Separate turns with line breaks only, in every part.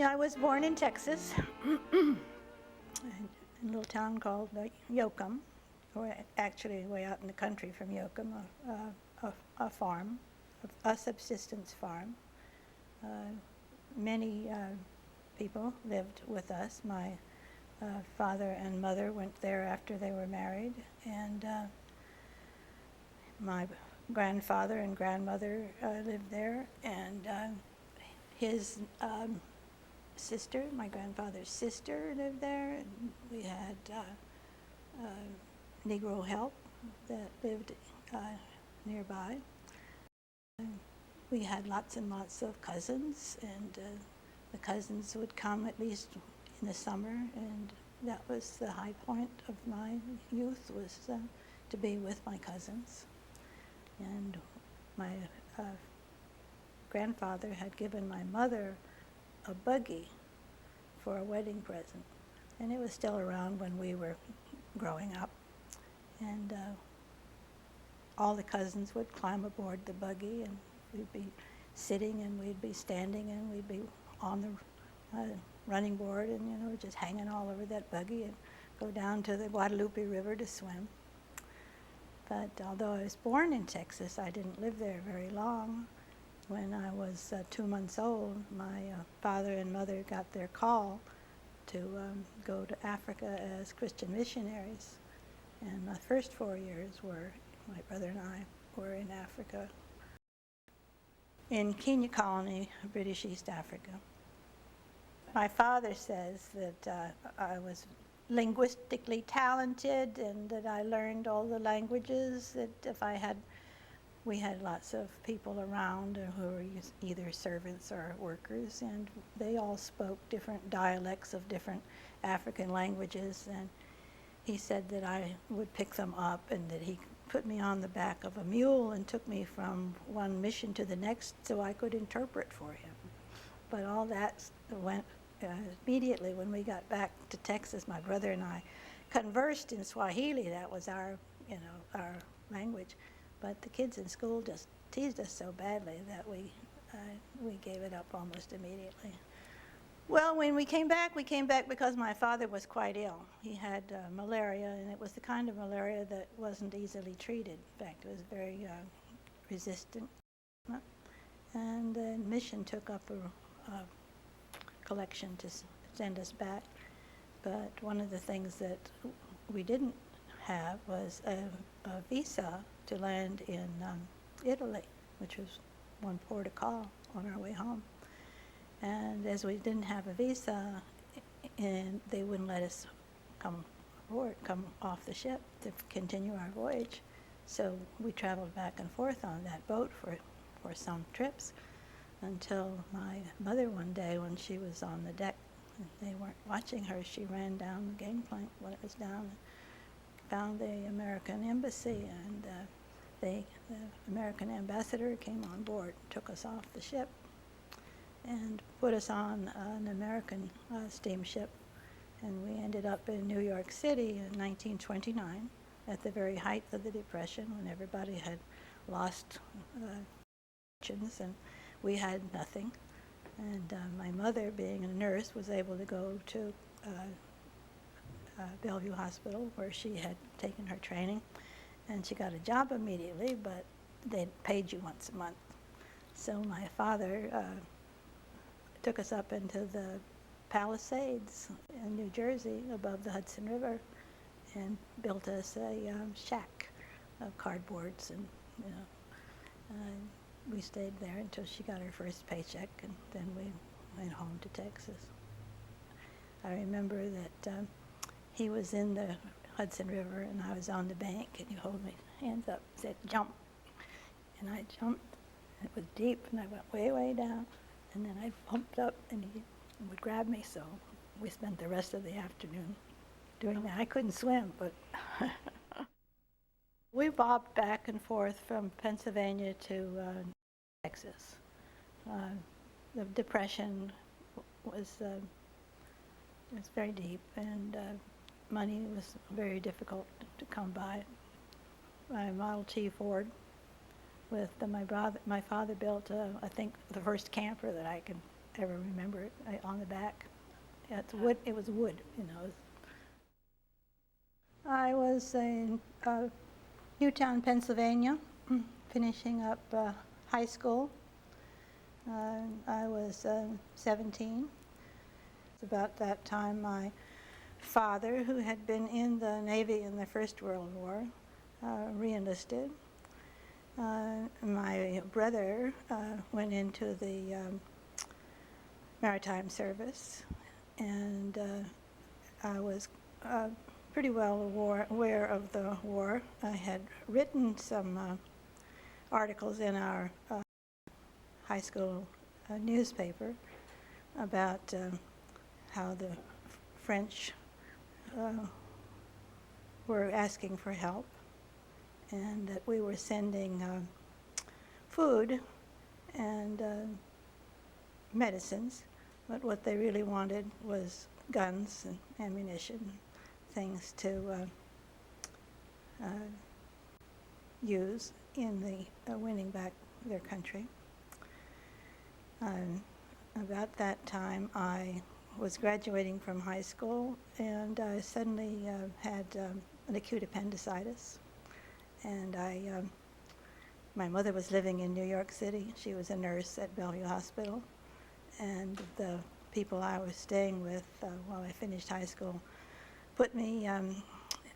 Yeah, I was born in Texas, in a little town called Yoakum, or actually way out in the country from Yoakum, a farm, a subsistence farm. Uh, Many people lived with us. My father and mother went there after they were married, and my grandfather and grandmother lived there, and his sister, my grandfather's sister, lived there, and we had Negro help that lived nearby. We had lots and lots of cousins, and the cousins would come at least in the summer, and that was the high point of my youth, was to be with my cousins. And my grandfather had given my mother a buggy for a wedding present, and it was still around when we were growing up. And all the cousins would climb aboard the buggy, and we'd be sitting, and we'd be standing, and we'd be on the running board, and just hanging all over that buggy, and go down to the Guadalupe River to swim. But although I was born in Texas, I didn't live there very long. When I was 2 months old, my father and mother got their call to go to Africa as Christian missionaries. And the first 4 years my brother and I were in Africa, in Kenya Colony, British East Africa. My father says that I was linguistically talented, and that I learned all the languages, that we had lots of people around who were either servants or workers, and they all spoke different dialects of different African languages, and he said that I would pick them up, and that he put me on the back of a mule and took me from one mission to the next so I could interpret for him. But all that went immediately when we got back to Texas. My brother and I conversed in Swahili. That was our language. But the kids in school just teased us so badly that we gave it up almost immediately. Well, when we came back because my father was quite ill. He had malaria, and it was the kind of malaria that wasn't easily treated. In fact, it was very resistant. And the mission took up a collection to send us back. But one of the things that we didn't have was a visa to land in Italy, which was one port of call on our way home. And as we didn't have a visa, and they wouldn't let us come off the ship to continue our voyage. So we traveled back and forth on that boat for some trips, until my mother one day, when she was on the deck, and they weren't watching her, she ran down the gangplank when it was down, and found the American embassy, and the American ambassador came on board, took us off the ship, and put us on an American steamship. And we ended up in New York City in 1929, at the very height of the Depression, when everybody had lost fortunes, and we had nothing. And my mother, being a nurse, was able to go to Bellevue Hospital, where she had taken her training, and she got a job immediately, but they paid you once a month. So my father took us up into the Palisades in New Jersey, above the Hudson River, and built us a shack of cardboards, and we stayed there until she got her first paycheck, and then we went home to Texas. I remember that he was in the Hudson River, and I was on the bank, and he held my hands up, said, "Jump." And I jumped. It was deep, and I went way, way down. And then I bumped up, and he would grab me, so we spent the rest of the afternoon doing that. I couldn't swim, but we bobbed back and forth from Pennsylvania to Texas. The Depression was very deep, and money was very difficult to come by. My Model T Ford with my father built, I think, the first camper that I can ever remember it, on the back. Yeah, it's wood. It was wood, you know. I was in Newtown, Pennsylvania, finishing up high school. I was 17. It's about that time my father, who had been in the Navy in the First World War, re-enlisted. My brother went into the maritime service, and I was pretty well aware of the war. I had written some articles in our high school newspaper about how the French were asking for help, and that we were sending food and medicines, but what they really wanted was guns and ammunition, things to use in the winning back their country. About that time, I was graduating from high school, and I suddenly had an acute appendicitis. And my mother was living in New York City. She was a nurse at Bellevue Hospital. And the people I was staying with while I finished high school put me on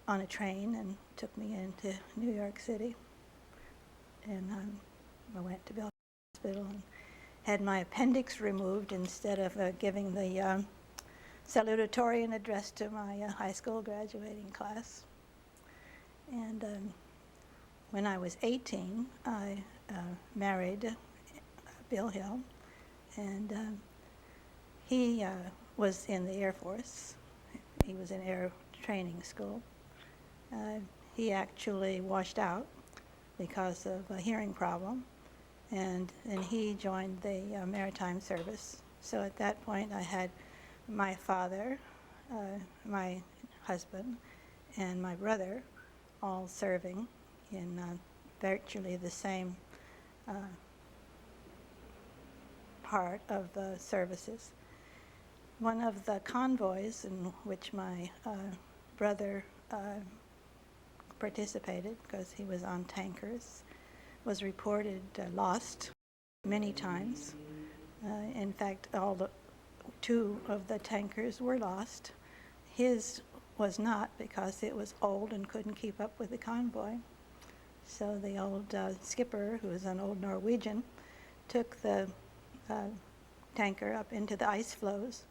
a train and took me into New York City. And I went to Bellevue Hospital and had my appendix removed instead of giving the salutatorian address to my high school graduating class. And when I was 18, I married Bill Hill, and he was in the Air Force. He was in air training school. He actually washed out because of a hearing problem, and then he joined the maritime service. So at that point, I had my father, my husband, and my brother all serving in virtually the same part of the services. One of the convoys in which my brother participated, because he was on tankers, was reported lost many times. In fact, two of the tankers were lost. His was not, because it was old and couldn't keep up with the convoy. So the old skipper, who was an old Norwegian, took the tanker up into the ice floes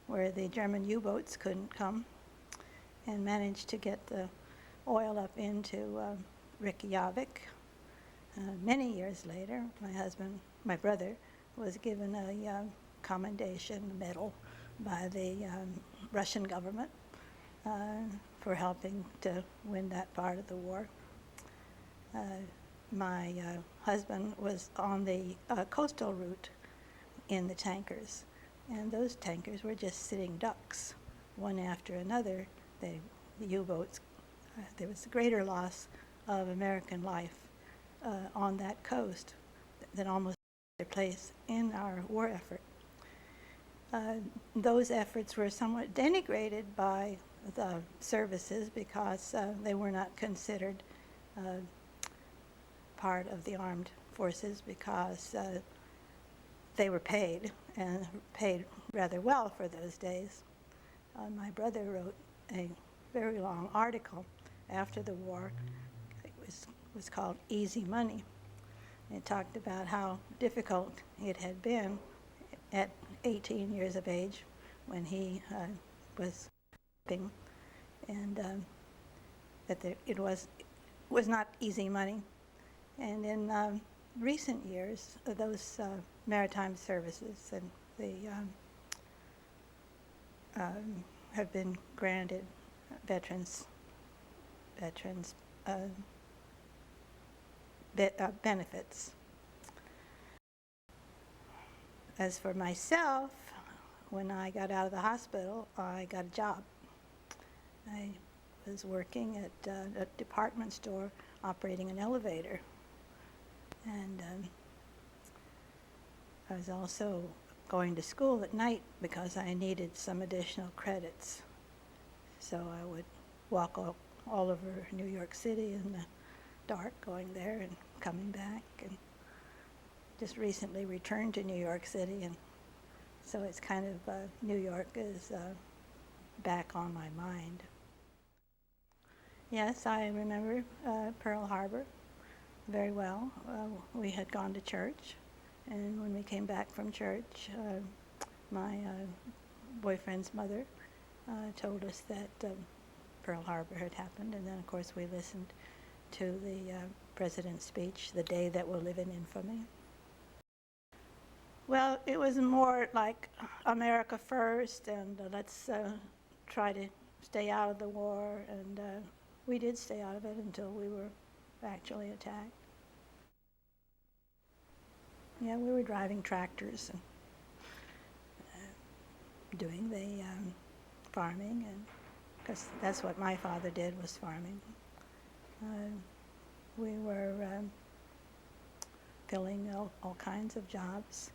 where the German U-boats couldn't come, and managed to get the oil up into Reykjavik. Many years later, my brother, was given a commendation medal by the Russian government for helping to win that part of the war. My husband was on the coastal route in the tankers, and those tankers were just sitting ducks, one after another. The U-boats, there was a greater loss of American life on that coast than almost their place in our war effort. Those efforts were somewhat denigrated by the services because they were not considered part of the armed forces, because they were paid, and paid rather well for those days. My brother wrote a very long article after the war. It was called Easy Money. It talked about how difficult it had been at 18 years of age when he was working, and that it was not easy money. And in recent years, those maritime services and the have been granted veterans benefits. As for myself, when I got out of the hospital, I got a job. I was working at a department store operating an elevator. And I was also going to school at night because I needed some additional credits. So I would walk all over New York City in the dark, going there and coming back, and just recently returned to New York City, and so it's kind of, New York is back on my mind. Yes, I remember Pearl Harbor very well. We had gone to church, and when we came back from church, my boyfriend's mother told us that Pearl Harbor had happened, and then of course we listened to the president's speech, "The Day That Will Live in Infamy." Well, it was more like America first, and let's try to stay out of the war, and we did stay out of it until we were actually attacked. Yeah, we were driving tractors and doing the farming, and because that's what my father did, was farming. We were filling all kinds of jobs.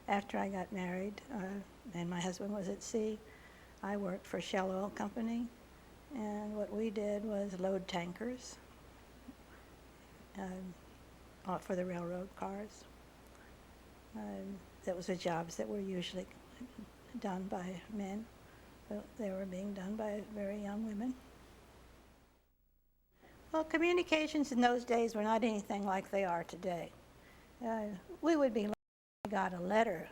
After I got married and my husband was at sea, I worked for Shell Oil Company, and what we did was load tankers for the railroad cars. Those were jobs that were usually done by men, but they were being done by very young women. Well, communications in those days were not anything like they are today. We would be lucky if we got a letter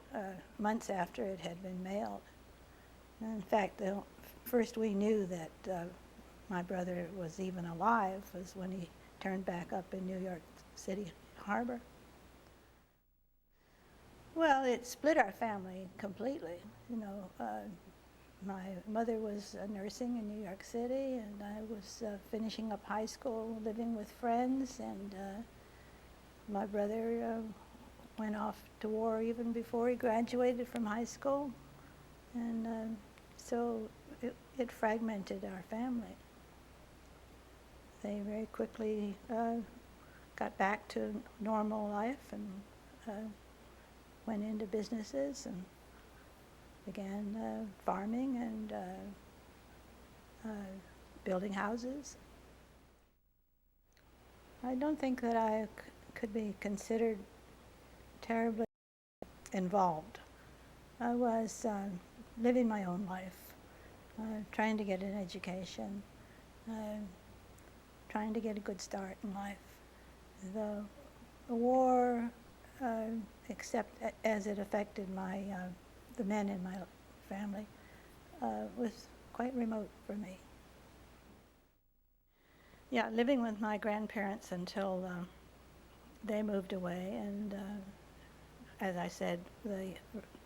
months after it had been mailed. In fact, the first we knew that my brother was even alive was when he turned back up in New York City Harbor. Well, it split our family completely. You know, my mother was nursing in New York City, and I was finishing up high school, living with friends, and my brother went off to war even before he graduated from high school, and so it fragmented our family. They very quickly got back to normal life and went into businesses and began farming and building houses. I don't think that I could be considered terribly involved. I was living my own life, trying to get an education, trying to get a good start in life. The war, except as it affected the men in my family, was quite remote for me. Yeah, living with my grandparents until they moved away, and as I said, the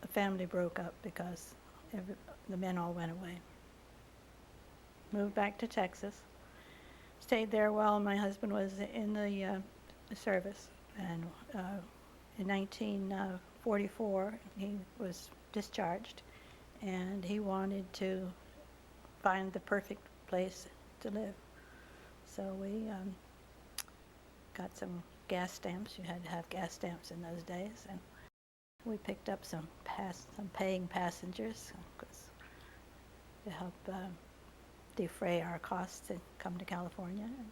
family broke up because the men all went away. Moved back to Texas, stayed there while my husband was in the service, and in 1944 he was discharged, and he wanted to find the perfect place to live. So we got some gas stamps. You had to have gas stamps in those days, and we picked up some paying passengers to help defray our costs to come to California. And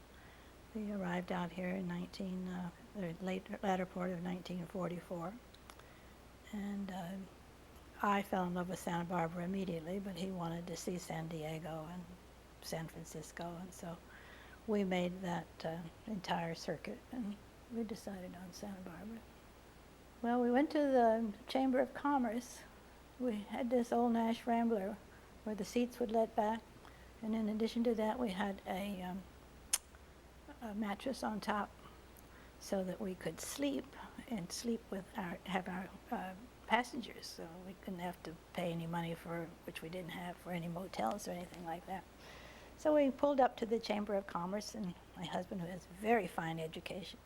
we arrived out here in the latter part of 1944, and I fell in love with Santa Barbara immediately, but he wanted to see San Diego and San Francisco, and so we made that entire circuit, and we decided on Santa Barbara. Well, we went to the Chamber of Commerce. We had this old Nash Rambler where the seats would let back, and in addition to that, we had a mattress on top so that we could sleep with our passengers, so we couldn't have to pay any money which we didn't have for any motels or anything like that. So we pulled up to the Chamber of Commerce, and my husband, who has very fine education,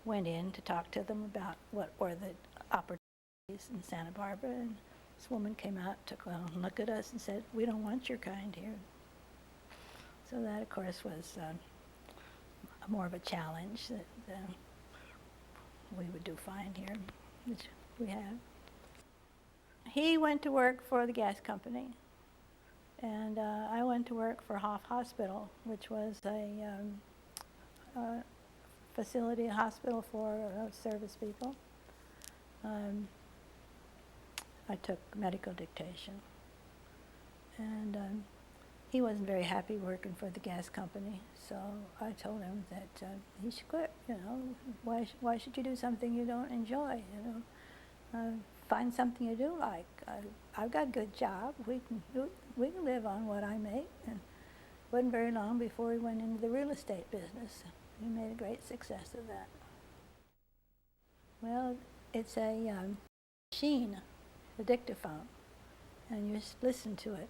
went in to talk to them about what were the opportunities in Santa Barbara, and this woman came out, took a look at us and said, "We don't want your kind here." So that, of course, was more of a challenge that we would do fine here, which we have. he went to work for the gas company, and I went to work for Hoff Hospital, which was a facility, a hospital for service people. I took medical dictation, and he wasn't very happy working for the gas company, so I told him that he should quit. You know, why should you do something you don't enjoy? You know, find something you do like. I've got a good job. We can live on what I make. And it wasn't very long before he went into the real estate business. He made a great success of that. Well, it's a machine, a dictaphone, and you just listen to it.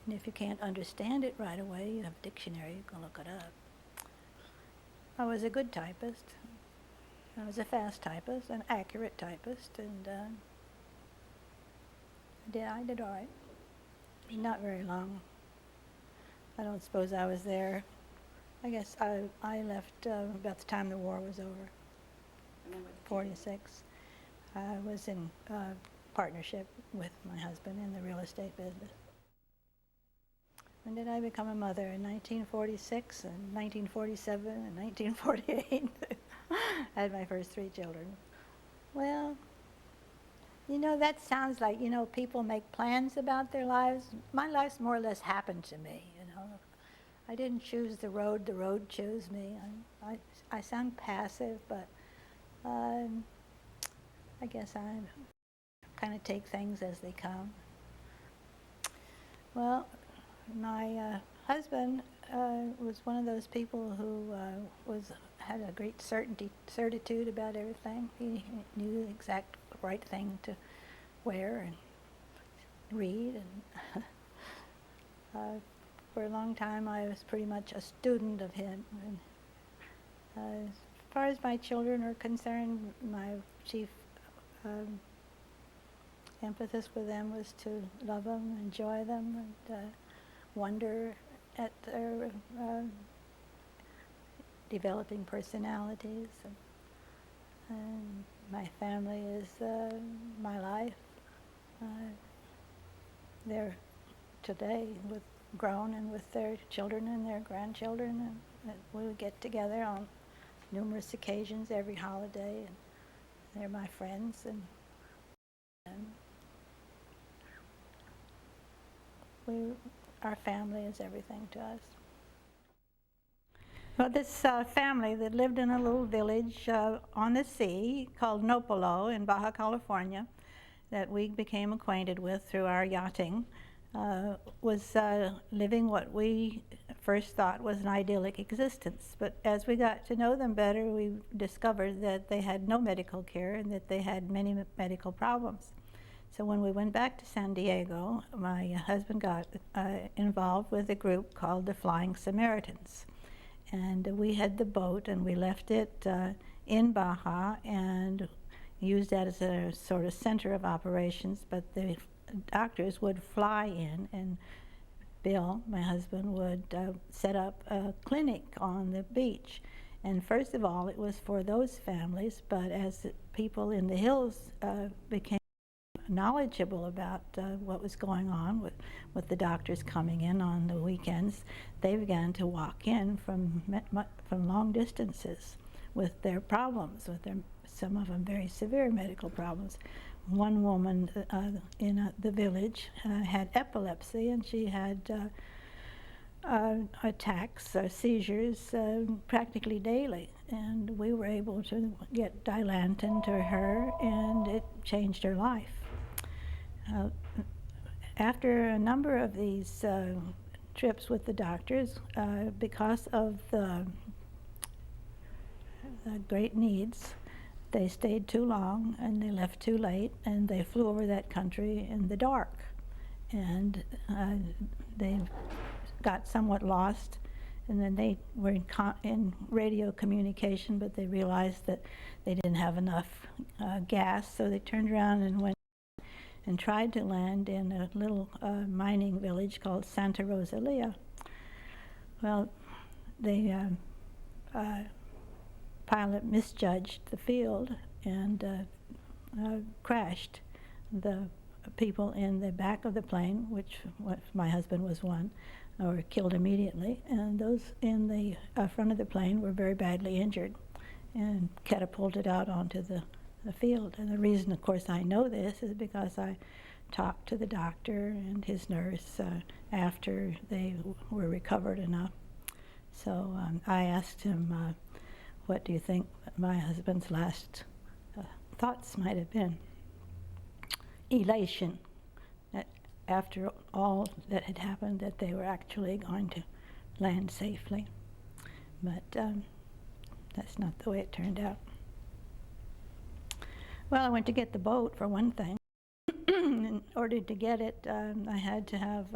And if you can't understand it right away, you have a dictionary, you can look it up. I was a good typist. I was a fast typist, an accurate typist, and I did all right. Not very long. I don't suppose I was there. I guess I left about the time the war was over. 46. I was in partnership with my husband in the real estate business. When did I become a mother? In 1946, and 1947, and 1948. I had my first 3 children. Well, you know, that sounds like, you know, people make plans about their lives. My life's more or less happened to me, you know. I didn't choose the road chose me. I sound passive, but I guess I kind of take things as they come. Well, my husband was one of those people who had a great certitude about everything. He knew the exact right thing to wear and read, and for a long time I was pretty much a student of him. And as far as my children are concerned, my chief emphasis with them was to love them, enjoy them, and wonder at their developing personalities. And my family is my life. They're today grown and with their children and their grandchildren, and we would get together on numerous occasions every holiday, and they're my friends, and our family is everything to us. Well, this family that lived in a little village on the sea called Nopolo in Baja California, that we became acquainted with through our yachting, was living what we first thought was an idyllic existence. But as we got to know them better, we discovered that they had no medical care and that they had many medical problems. So when we went back to San Diego, my husband got involved with a group called the Flying Samaritans. And we had the boat, and we left it in Baja and used that as a sort of center of operations. But the doctors would fly in, and Bill, my husband, would set up a clinic on the beach. And first of all, it was for those families, but as the people in the hills became knowledgeable about what was going on with the doctors coming in on the weekends, they began to walk in from long distances with their problems, some of them very severe medical problems. One woman in the village had epilepsy, and she had attacks or seizures practically daily, and we were able to get Dilantin to her, and it changed her life. After a number of these trips with the doctors, because of the great needs, they stayed too long and they left too late, and they flew over that country in the dark, and they got somewhat lost, and then they were in radio communication, but they realized that they didn't have enough gas, so they turned around and went and tried to land in a little mining village called Santa Rosalia. Well, the pilot misjudged the field and crashed the people in the back of the plane, which my husband was one, were killed immediately, and those in the front of the plane were very badly injured and catapulted out onto the field. And the reason, of course, I know this is because I talked to the doctor and his nurse after they were recovered enough. So I asked him, what do you think my husband's last thoughts might have been? Elation that after all that had happened, that they were actually going to land safely. But that's not the way it turned out. Well, I went to get the boat, for one thing. In order to get it, I had to have,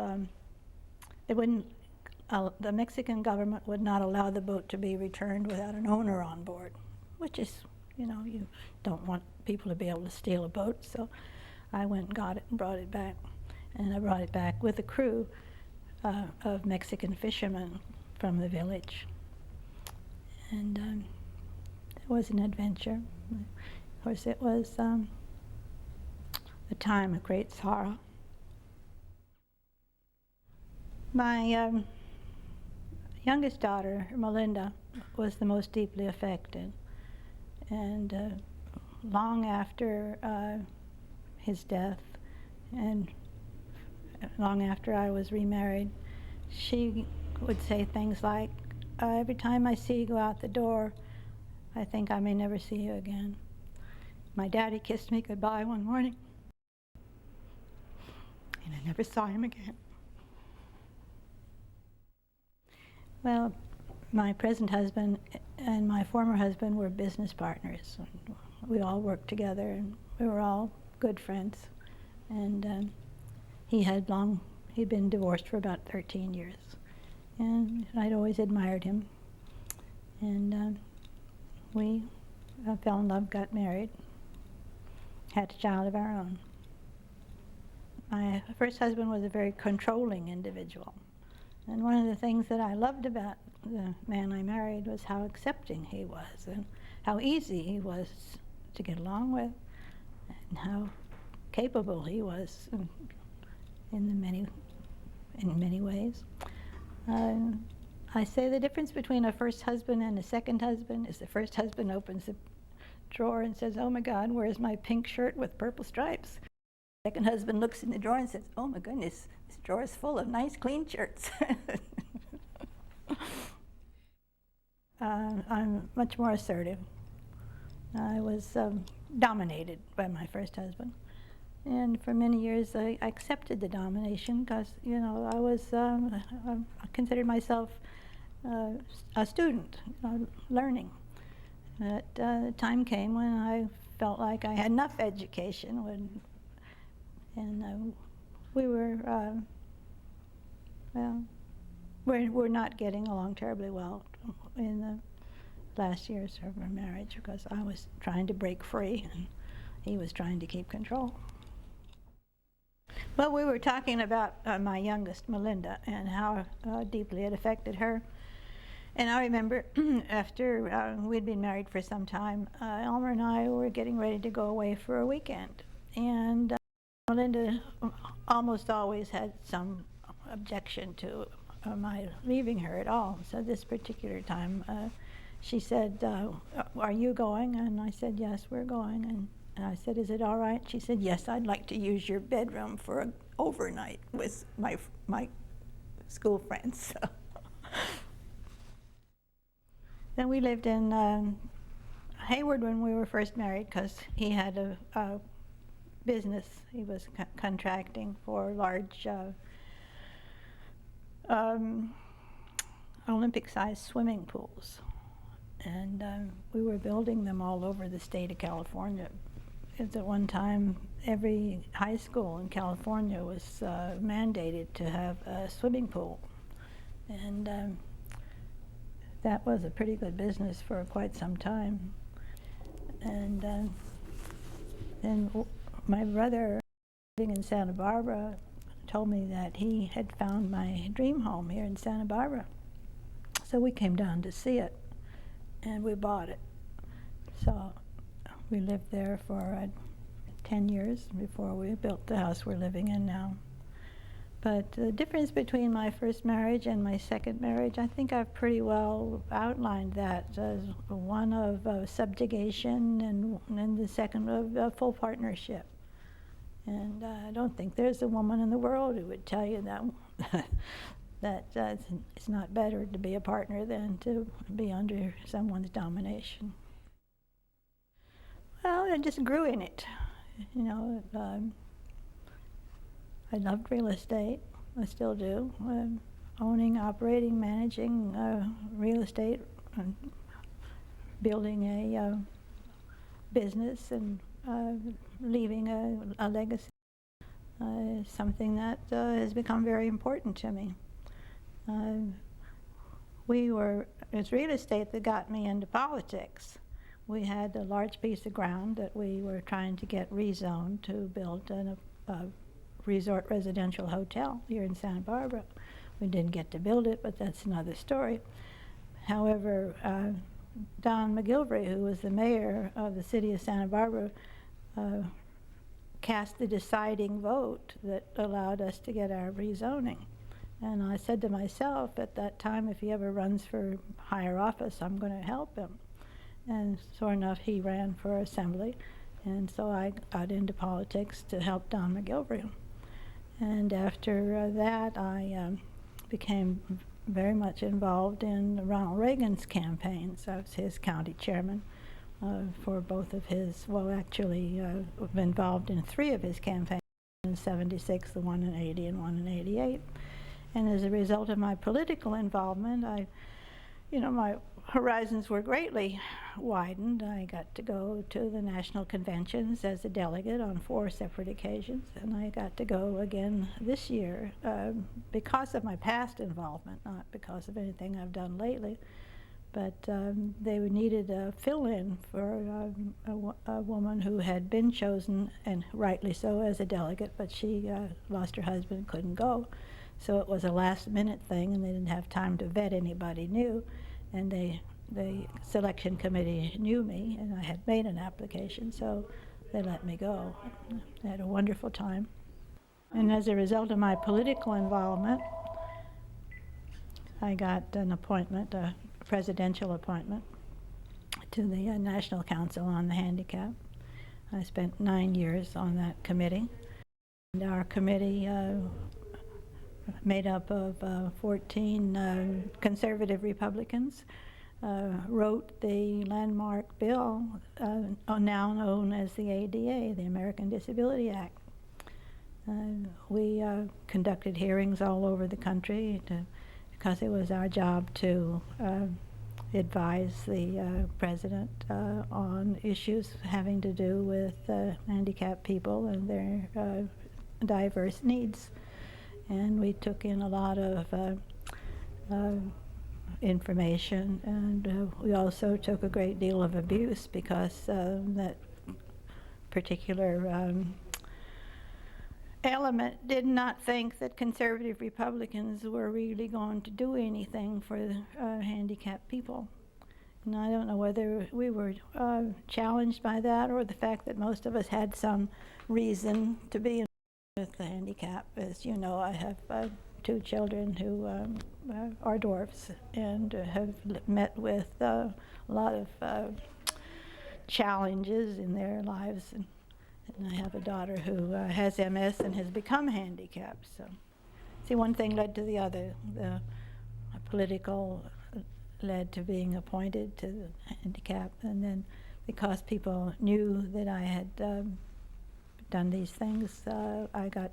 the Mexican government would not allow the boat to be returned without an owner on board, which is, you don't want people to be able to steal a boat, so I went and got it and brought it back. And I brought it back with a crew of Mexican fishermen from the village. And it was an adventure. Of course, it was a time of great sorrow. My youngest daughter, Melinda, was the most deeply affected. And long after his death, and long after I was remarried, she would say things like, every time I see you go out the door, I think I may never see you again. My daddy kissed me goodbye one morning, and I never saw him again. Well, my present husband and my former husband were business partners. We all worked together, and we were all good friends. And he'd been divorced for about 13 years. And I'd always admired him. And we fell in love, got married, had a child of our own. My first husband was a very controlling individual. And one of the things that I loved about the man I married was how accepting he was, and how easy he was to get along with, and how capable he was in many ways. I say the difference between a first husband and a second husband is the first husband opens the drawer and says, "Oh my God, where's my pink shirt with purple stripes?" The second husband looks in the drawer and says, "Oh my goodness, this drawer is full of nice clean shirts." I'm much more assertive. I was dominated by my first husband. And for many years, I accepted the domination because, I considered myself a student, learning. But the time came when I felt like I had enough education, and we were, we're not getting along terribly well in the last years of our marriage because I was trying to break free and he was trying to keep control. Well, we were talking about my youngest, Melinda, and how deeply it affected her. And I remember after we'd been married for some time, Elmer and I were getting ready to go away for a weekend. And Melinda almost always had some objection to my leaving her at all. So this particular time, she said, "Are you going?" And I said, "Yes, we're going." And I said, "Is it all right?" She said, "Yes, I'd like to use your bedroom for an overnight with my school friends." So. Then we lived in Hayward when we were first married because he had a business. He was contracting for large Olympic-sized swimming pools. And we were building them all over the state of California. At one time, every high school in California was mandated to have a swimming pool. And that was a pretty good business for quite some time. And then my brother, living in Santa Barbara, told me that he had found my dream home here in Santa Barbara. So we came down to see it, and we bought it. So we lived there for 10 years before we built the house we're living in now. But the difference between my first marriage and my second marriage, I think I've pretty well outlined that. One of subjugation and the second of full partnership. And I don't think there's a woman in the world who would tell you that it's not better to be a partner than to be under someone's domination. Well, I just grew in it. You know, I loved real estate. I still do. Owning, operating, managing real estate, and building a business and leaving a legacy is something that has become very important to me. It's real estate that got me into politics. We had a large piece of ground that we were trying to get rezoned to build a resort residential hotel here in Santa Barbara. We didn't get to build it, but that's another story. However, Don McGilvray, who was the mayor of the city of Santa Barbara, cast the deciding vote that allowed us to get our rezoning. And I said to myself at that time, if he ever runs for higher office, I'm going to help him. And sure enough, he ran for assembly. And so I got into politics to help Don McGilvray. And after that, I became very much involved in Ronald Reagan's campaigns. I was his county chairman for both of his, well, actually, involved in 3 of his campaigns, in 76, the one in 80, and one in 88. And as a result of my political involvement, my horizons were greatly widened. I got to go to the national conventions as a delegate on 4 separate occasions, and I got to go again this year because of my past involvement, not because of anything I've done lately. But they needed a fill-in for a woman who had been chosen, and rightly so, as a delegate, but she lost her husband, couldn't go. So it was a last-minute thing, and they didn't have time to vet anybody new. And the selection committee knew me, and I had made an application, so they let me go. I had a wonderful time. And as a result of my political involvement, I got an appointment, a presidential appointment, to the National Council on the Handicapped. I spent 9 years on that committee. And our committee, made up of 14 conservative Republicans, wrote the landmark bill now known as the ADA, the American Disability Act. We conducted hearings all over the country because it was our job to advise the president on issues having to do with handicapped people and their diverse needs. And we took in a lot of information, and we also took a great deal of abuse because that particular element did not think that conservative Republicans were really going to do anything for handicapped people. And I don't know whether we were challenged by that or the fact that most of us had some reason to be with the handicap. As you know, I have 2 children who are dwarfs and have met with a lot of challenges in their lives. And I have a daughter who has MS and has become handicapped. So, see, one thing led to the other. The political led to being appointed to the handicap, and then because people knew that I had done these things, I got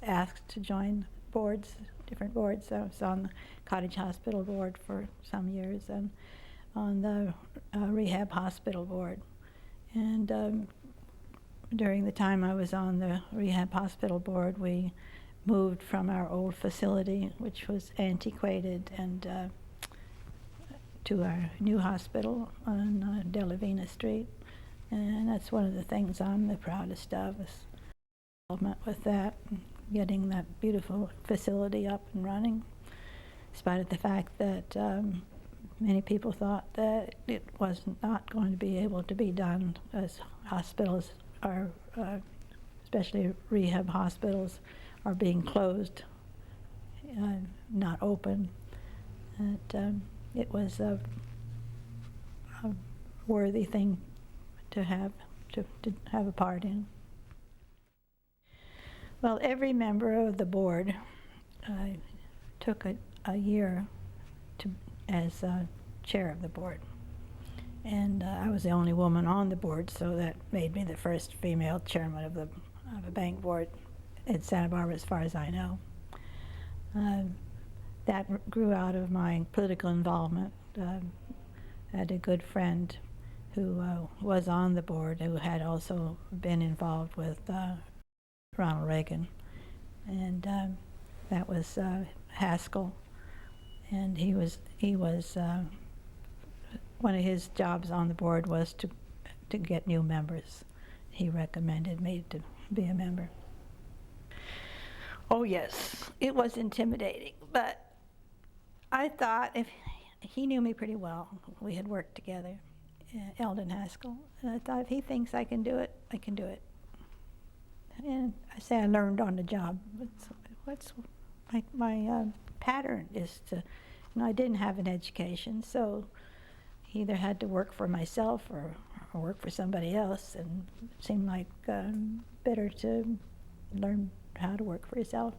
asked to join boards, different boards. I was on the Cottage Hospital board for some years and on the Rehab Hospital board. And during the time I was on the Rehab Hospital board, we moved from our old facility, which was antiquated, and to our new hospital on Delavina Street. And that's one of the things I'm the proudest of, is involvement with that, getting that beautiful facility up and running, in spite of the fact that many people thought that it was not going to be able to be done, as hospitals are, especially rehab hospitals, are being closed, not open. And it was a worthy thing to have a part in. Well, every member of the board took a year as chair of the board. And I was the only woman on the board, so that made me the first female chairman of a bank board in Santa Barbara, as far as I know. That grew out of my political involvement. I had a good friend who was on the board, who had also been involved with Ronald Reagan, and that was Haskell, and he was one of his jobs on the board was to get new members. He recommended me to be a member. Oh yes, it was intimidating, but I thought if he knew me pretty well, we had worked together, Eldon Haskell, and I thought if he thinks I can do it, I can do it. And I say I learned on the job. What's my pattern is to, I didn't have an education, so either had to work for myself or work for somebody else, and it seemed like better to learn how to work for yourself.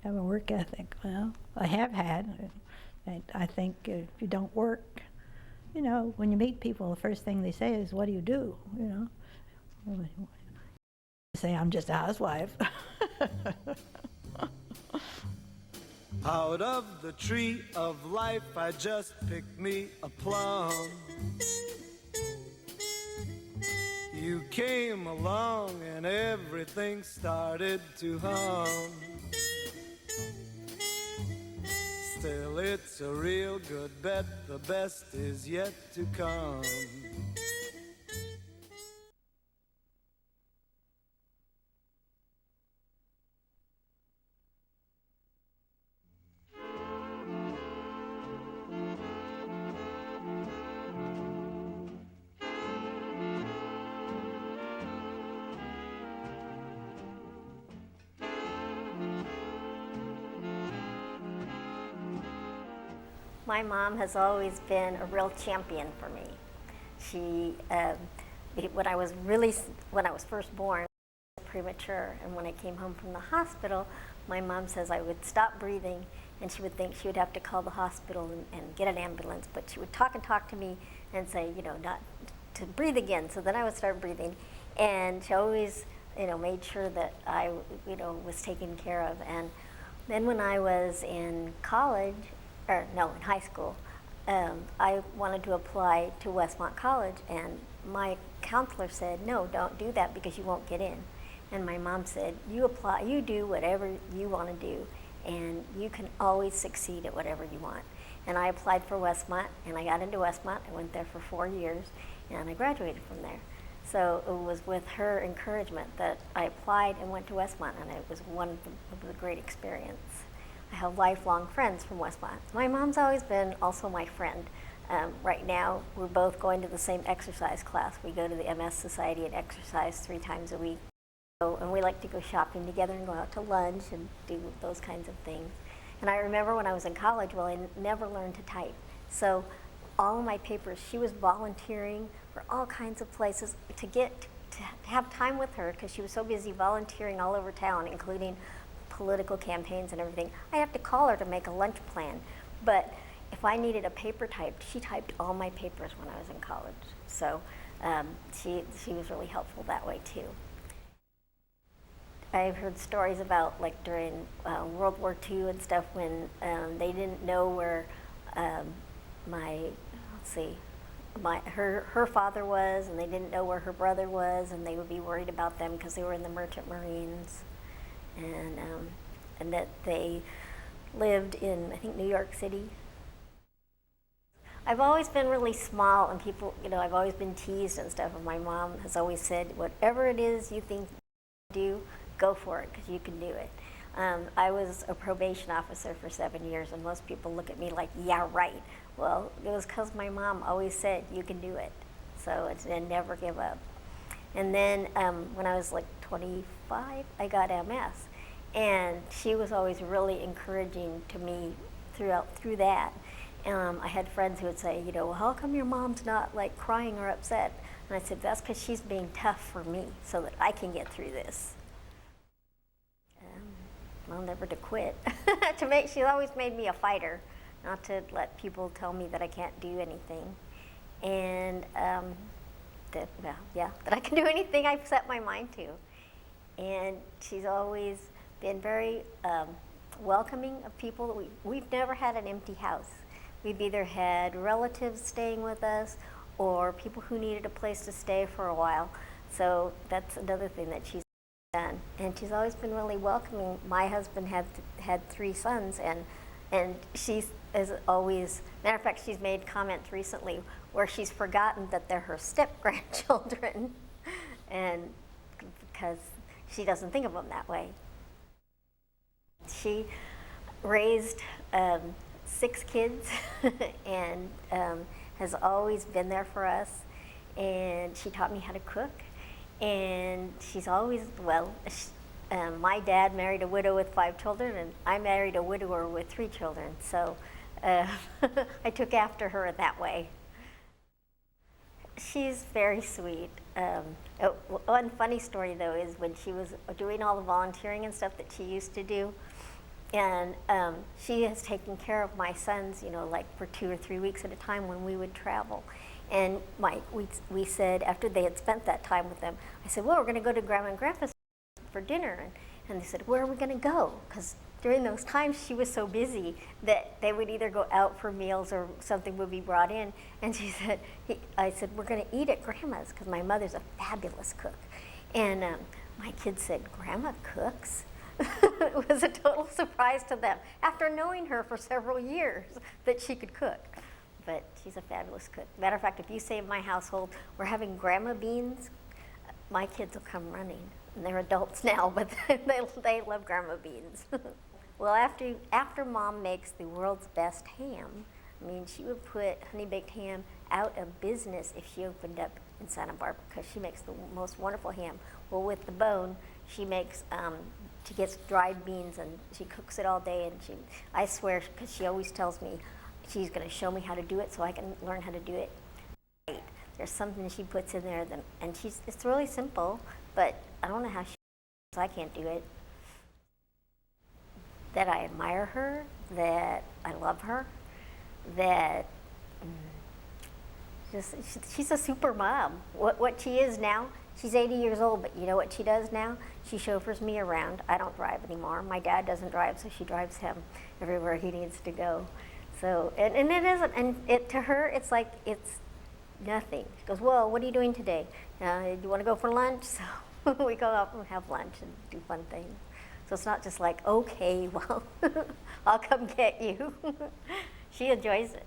Have a work ethic. Well, I have had. I think if you don't work, when you meet people, the first thing they say is, "What do you do?" Say, "I'm just a housewife."
Out of the tree of life, I just picked me a plum. You came along and everything started to hum. Still, it's a real good bet, the best is yet to come.
My mom has always been a real champion for me. She, when I was first born, premature, and when I came home from the hospital, my mom says I would stop breathing, and she would think she would have to call the hospital and get an ambulance, but she would talk to me and say, not to breathe again. So then I would start breathing, and she always, made sure that I, was taken care of. And then when I was in college, in high school, I wanted to apply to Westmont College, and my counselor said, "No, don't do that because you won't get in." And my mom said, "You apply, you do whatever you want to do, and you can always succeed at whatever you want." And I applied for Westmont, and I got into Westmont. I went there for 4 years, and I graduated from there. So it was with her encouragement that I applied and went to Westmont, and it was a great experience. I have lifelong friends from Westmont. My mom's always been also my friend. Right now, we're both going to the same exercise class. We go to the MS Society and exercise 3 times a week. And we like to go shopping together and go out to lunch and do those kinds of things. And I remember when I was in college, I never learned to type. So all of my papers, she was volunteering for all kinds of places to have time with her, because she was so busy volunteering all over town, including political campaigns and everything. I have to call her to make a lunch plan. But if I needed a paper typed, she typed all my papers when I was in college. So she was really helpful that way too. I've heard stories about, like, during World War II and stuff, when they didn't know where her father was, and they didn't know where her brother was, and they would be worried about them because they were in the Merchant Marines, and that they lived in, I think, New York City. I've always been really small, and people, I've always been teased and stuff, and my mom has always said, whatever it is you think you do, go for it, because you can do it. I was a probation officer for 7 years, and most people look at me like, yeah, right. Well, it was because my mom always said, you can do it. So and never give up. And then when I was like 25, I got MS. And she was always really encouraging to me through that. I had friends who would say, you know, well, how come your mom's not like crying or upset? And I said, that's because she's being tough for me so that I can get through this. Well, never to quit. She's always made me a fighter, not to let people tell me that I can't do anything. And that I can do anything I've set my mind to. And she's always been very welcoming of people. We've never had an empty house. We've either had relatives staying with us or people who needed a place to stay for a while. So that's another thing that she's done. And she's always been really welcoming. My husband had 3 sons, and she is always, matter of fact, she's made comments recently where she's forgotten that they're her step-grandchildren, and because she doesn't think of them that way. She raised 6 kids and has always been there for us, and she taught me how to cook, and she's always, my dad married a widow with 5 children, and I married a widower with 3 children, so I took after her in that way. She's very sweet. One funny story, though, is when she was doing all the volunteering and stuff that she used to do, and she has taken care of my sons, you know, like for 2 or 3 weeks at a time when we would travel. And we said, after they had spent that time with them, I said, well, we're going to go to Grandma and Grandpa's for dinner. And they said, where are we going to go? Because during those times, she was so busy that they would either go out for meals or something would be brought in. And she said, I said, we're going to eat at Grandma's because my mother's a fabulous cook. And my kids said, Grandma cooks? It was a total surprise to them after knowing her for several years that she could cook. But she's a fabulous cook. Matter of fact, if you say in my household, we're having grandma beans, my kids will come running. And they're adults now, but they love grandma beans. Well, after Mom makes the world's best ham, I mean, she would put honey baked ham out of business if she opened up in Santa Barbara because she makes the most wonderful ham. Well, with the bone, she makes, she gets dried beans and she cooks it all day. And I swear, because she always tells me she's going to show me how to do it so I can learn how to do it right. There's something she puts in there, and it's really simple, but I don't know how I can't do it. That I admire her, that I love her, that she's a super mom. What she is now, she's 80 years old, but you know what she does now? She chauffeurs me around. I don't drive anymore. My dad doesn't drive, so she drives him everywhere he needs to go. So, and it isn't, and to her, it's like, it's nothing. She goes, well, what are you doing today? Do you want to go for lunch? So we go out and have lunch and do fun things. So it's not just like, okay, well, I'll come get you. She enjoys it.